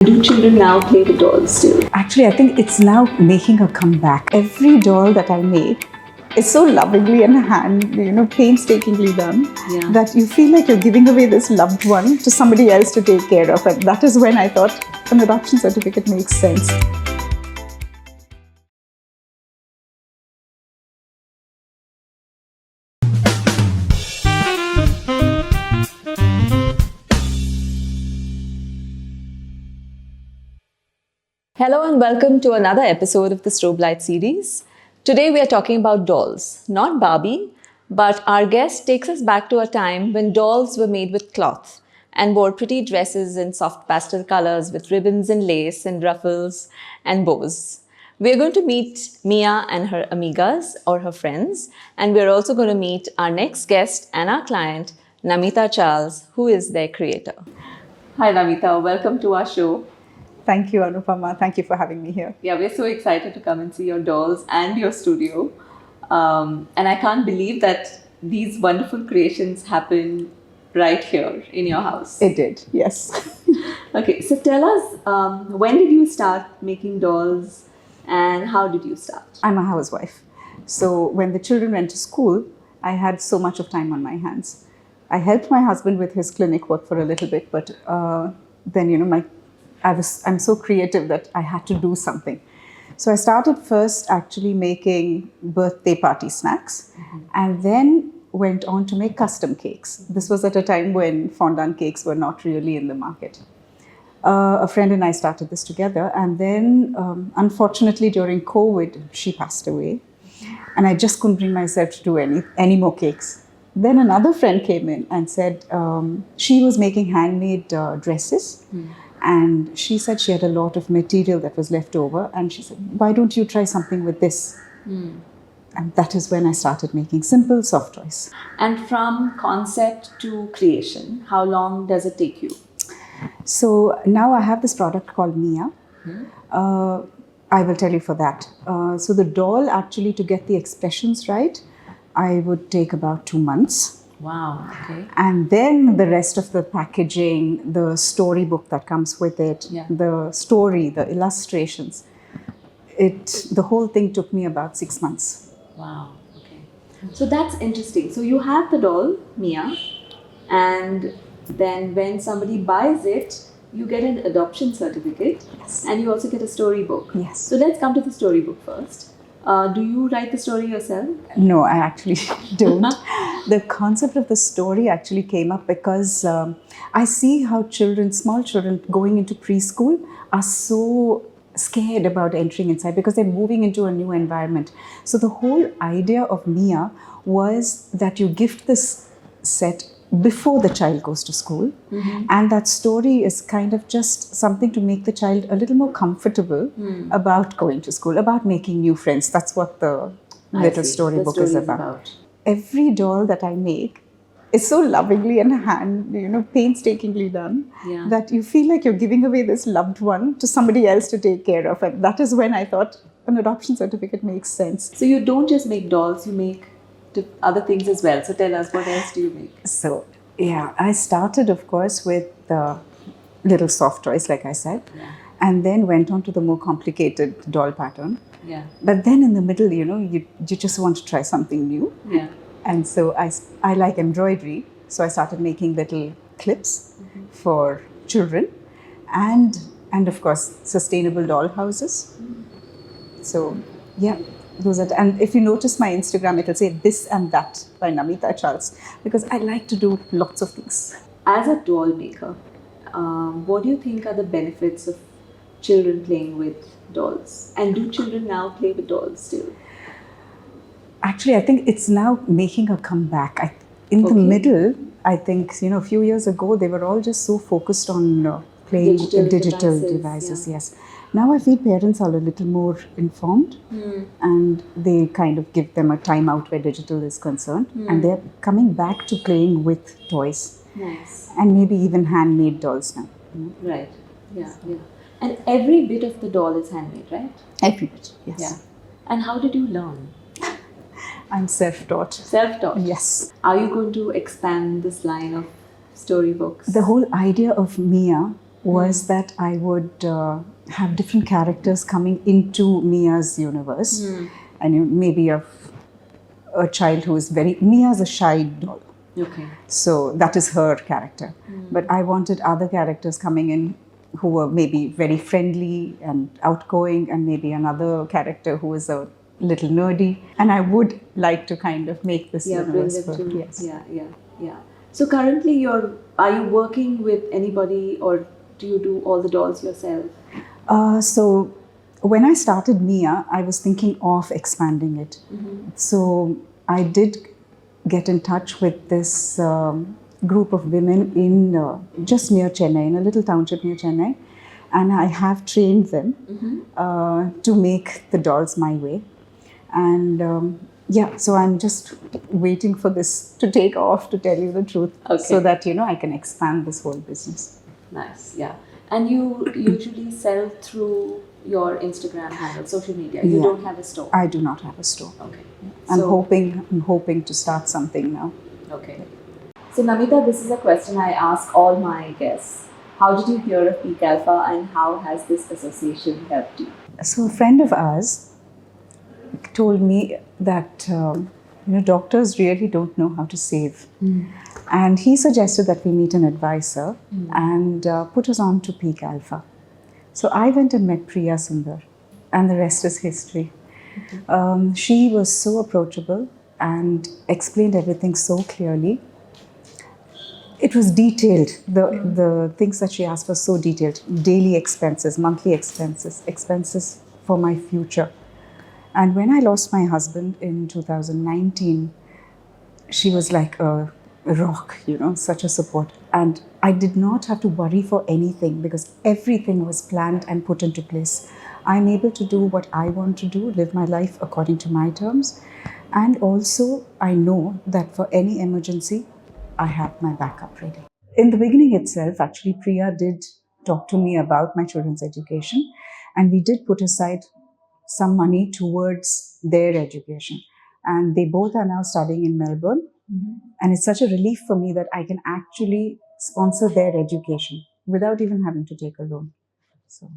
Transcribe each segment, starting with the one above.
Do children now play with dolls still? Actually, I think it's now making a comeback. Every doll that I make is so lovingly and painstakingly done that you feel like you're giving away this loved one to somebody else to take care of. And that is when I thought an adoption certificate makes sense. Hello and welcome to another episode of the Strobe Light series. Today we are talking about dolls, not Barbie, but our guest takes us back to a time when dolls were made with cloth and wore pretty dresses in soft pastel colors with ribbons and lace and ruffles and bows. We are going to meet Mia and her amigas or her friends, and we are also going to meet our next guest and our client, Namitha Charles, who is their creator. Hi Namitha, welcome to our show. Thank you, Anupama. Thank you for having me here. Yeah, we're so excited to come and see your dolls and your studio. And I can't believe that these wonderful creations happen right here in your house. It did, yes. Okay, so tell us, when did you start making dolls and how did you start? I'm a housewife. So when the children went to school, I had so much of time on my hands. I helped my husband with his clinic work for a little bit, but then, I'm so creative that I had to do something. So I started first actually making birthday party snacks and then went on to make custom cakes. This was at a time when fondant cakes were not really in the market. A friend and I started this together, and then unfortunately during COVID, she passed away and I just couldn't bring myself to do any more cakes. Then another friend came in and said she was making handmade dresses. And she said she had a lot of material that was left over. And she said, why don't you try something with this? And that is when I started making simple soft toys. And from concept to creation, how long does it take you? So now I have this product called Mia. I will tell you for that. So the doll, actually, to get the expressions right, I would take about 2 months. Wow, okay. And then the rest of the packaging, the storybook that comes with it, the story, the illustrations, the whole thing took me about 6 months. Wow, okay. So that's interesting. So you have the doll, Mia, and then when somebody buys it, you get an adoption certificate. Yes. And you also get a storybook. Yes. So let's come to the storybook first. Do you write the story yourself? No, I actually don't. The concept of the story actually came up because I see how small children going into preschool are so scared about entering inside because they're moving into a new environment. So the whole idea of Mia was that you gift this set before the child goes to school. And that story is kind of just something to make the child a little more comfortable about going to school, about making new friends. That's what the little storybook is about. Every doll that I make is so lovingly and painstakingly done that you feel like you're giving away this loved one to somebody else to take care of. And that is when I thought an adoption certificate makes sense. So you don't just make dolls, you make other things as well. So tell us, what else do you make? So, I started, of course, with little soft toys, like I said, and then went on to the more complicated doll pattern. But then in the middle, you just want to try something new. And so I like embroidery. So I started making little clips for children and of course, sustainable doll houses. So, and if you notice my Instagram, it'll say this and that by Namitha Charles, because I like to do lots of things. As a doll maker, what do you think are the benefits of children playing with dolls? And do children now play with dolls still? Actually, I think it's now making a comeback. In the middle, I think, a few years ago, they were all just so focused on playing digital devices. Yes. Now I feel parents are a little more informed and they kind of give them a time out where digital is concerned and they're coming back to playing with toys. Nice. And maybe even handmade dolls now. Right. Yeah. And every bit of the doll is handmade, right? Every bit, yes. Yeah. And how did you learn? I'm self-taught. Self-taught? Yes. Are you going to expand this line of storybooks? The whole idea of Mia was that I would have different characters coming into Mia's universe. And maybe a child who is Mia's a shy doll. Okay. So that is her character. But I wanted other characters coming in who were maybe very friendly and outgoing, and maybe another character who is a little nerdy. And I would like to kind of make this universe work. Yes. Yeah. So currently are you working with anybody, or do you do all the dolls yourself? So when I started Mia, I was thinking of expanding it. So I did get in touch with this group of women in just near Chennai, in a little township near Chennai. And I have trained them to make the dolls my way. And so I'm just waiting for this to take off, to tell you the truth, so that, I can expand this whole business. Nice, yeah. And you usually sell through your Instagram handle, social media. You don't have a store. I do not have a store. Okay. I'm hoping to start something now. Okay. So Namitha, this is a question I ask all my guests. How did you hear of Peak Alpha, and how has this association helped you? So a friend of ours told me that doctors really don't know how to save. And he suggested that we meet an advisor and put us on to Peak Alpha. So I went and met Priya Sundar, and the rest is history. She was so approachable and explained everything so clearly. It was detailed. The things that she asked were so detailed. Daily expenses, monthly expenses for my future. And when I lost my husband in 2019, she was like a rock, such a support. And I did not have to worry for anything, because everything was planned and put into place. I'm able to do what I want to do, live my life according to my terms. And also, I know that for any emergency, I have my backup ready. In the beginning itself, actually, Priya did talk to me about my children's education, and we did put aside some money towards their education. And they both are now studying in Melbourne. And it's such a relief for me that I can actually sponsor their education without even having to take a loan. So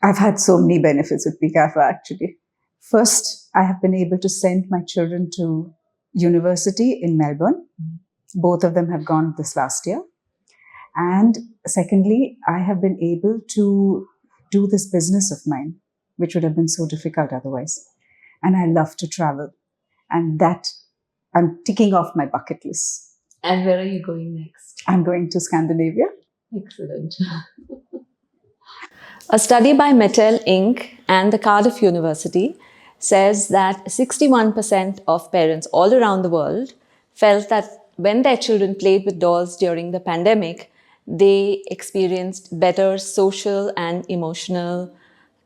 I've had so many benefits with Peak Alpha, actually. First, I have been able to send my children to university in Melbourne. Both of them have gone this last year. And secondly, I have been able to do this business of mine, which would have been so difficult otherwise. And I love to travel. And that I'm ticking off my bucket list. And where are you going next? I'm going to Scandinavia. Excellent. A study by Mattel Inc. and the Cardiff University says that 61% of parents all around the world felt that when their children played with dolls during the pandemic, they experienced better social and emotional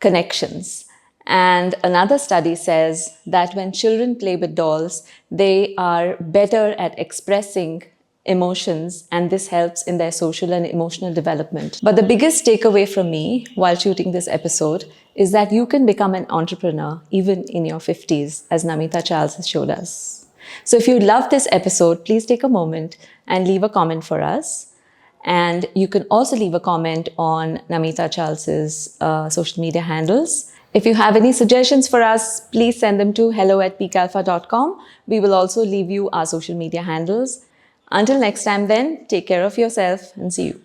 connections. And another study says that when children play with dolls, they are better at expressing emotions, and this helps in their social and emotional development. But the biggest takeaway from me while shooting this episode is that you can become an entrepreneur even in your 50s, as Namitha Charles has showed us. So if you love this episode, please take a moment and leave a comment for us. And you can also leave a comment on Namitha Charles's social media handles. If you have any suggestions for us, please send them to hello@peakalpha.com. We will also leave you our social media handles. Until next time then, take care of yourself and see you.